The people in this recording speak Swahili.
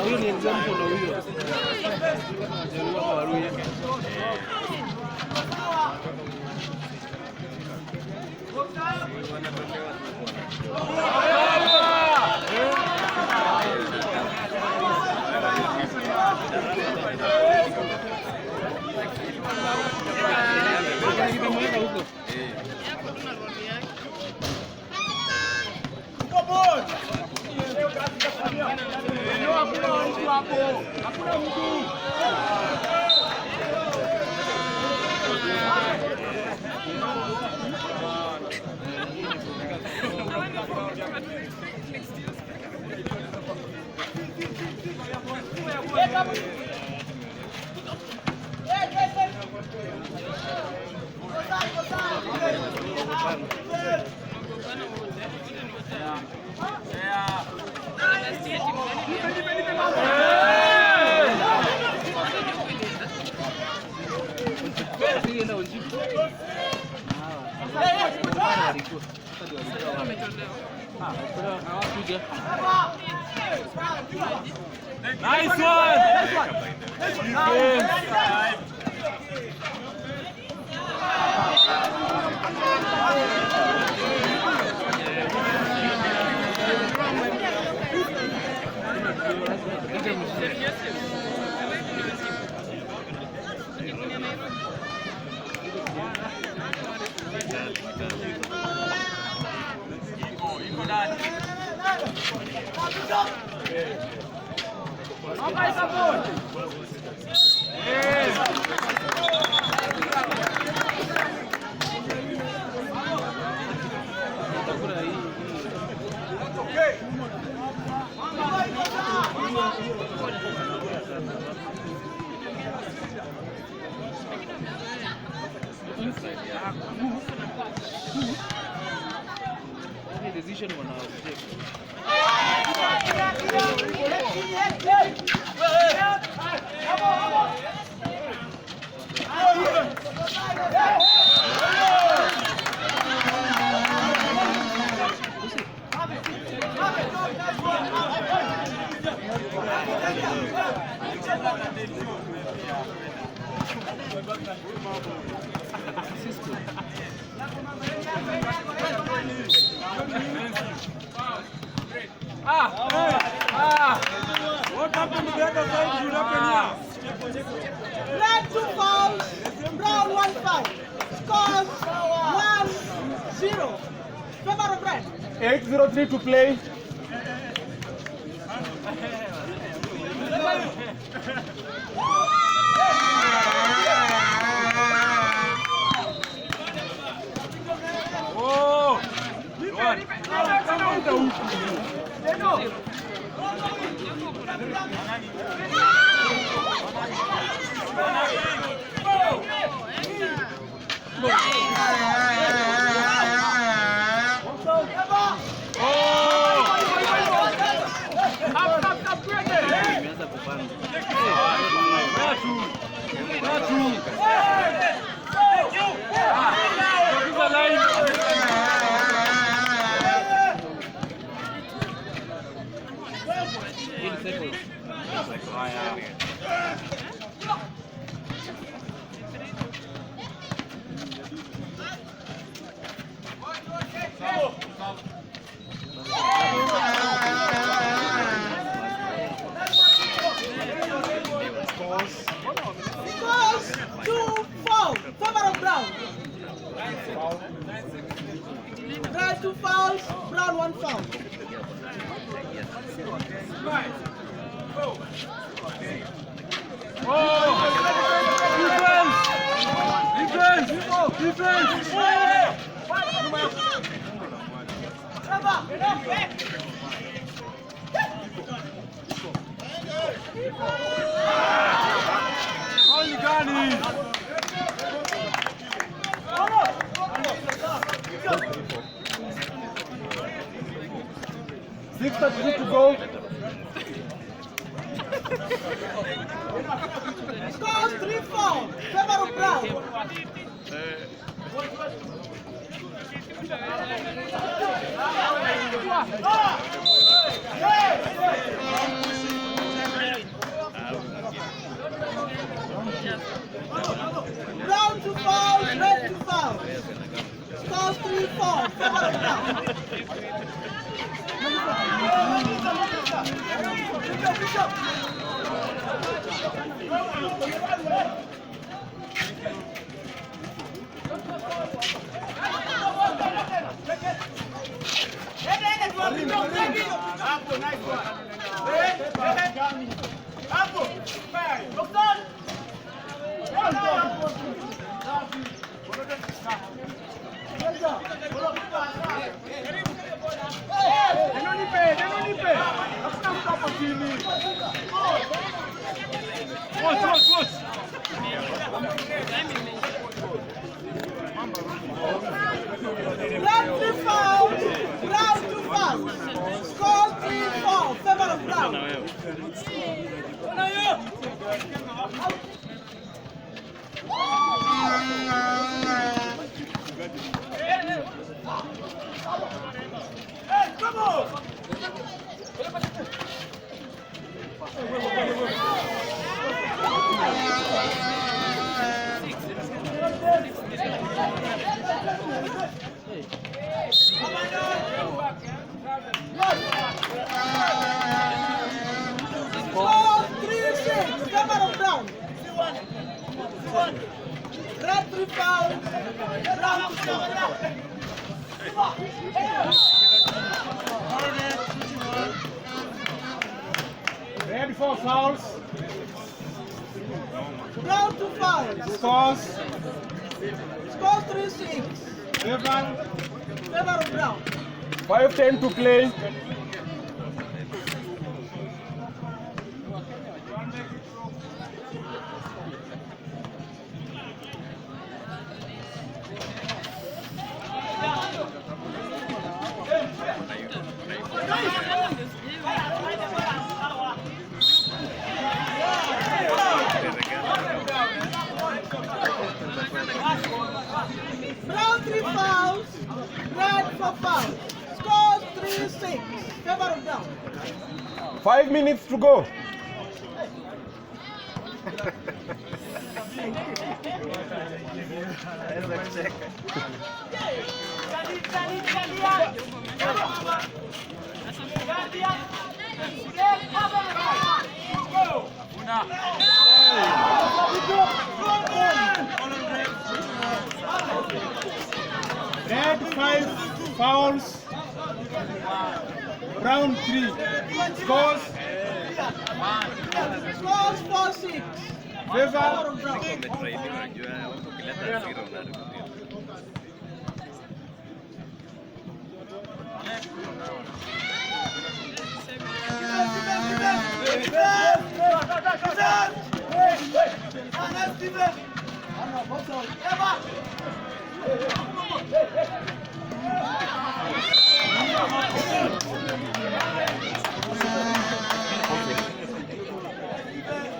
Huyo ni example na huyo. Jaluo Waruye. Hakuna mtu. Nice one! Decision What happened to the other side should happen here? Red 2 fouls, brown 1 foul. Scores 1-0. Favor of red. 8:03 to play. Oh! What? Scores 2-4. Favor of brown. Red 2 fouls, brown 1 foul. To go. Scores 3-4. Favor of brown. Scores 3-4. Favor of Brown. Watch. Brown 3 fouls. Brown 2 fouls. Scores 3-4. Favor of Brown. Scores 3-6. Favor of Brown. Red 3 fouls. Brown 2 fouls. Red 4 fouls. Brown 2 fouls. Scores. Scores 3-6. Favor of Brown. 5:10 to play. Brown 3 fouls. Red 4 fouls. Scores 3-6. Favor of Brown. 5 minutes to go. Red 5 fouls. Brown 3. Scores. Scores 4-6. Favor. Favor of Brown.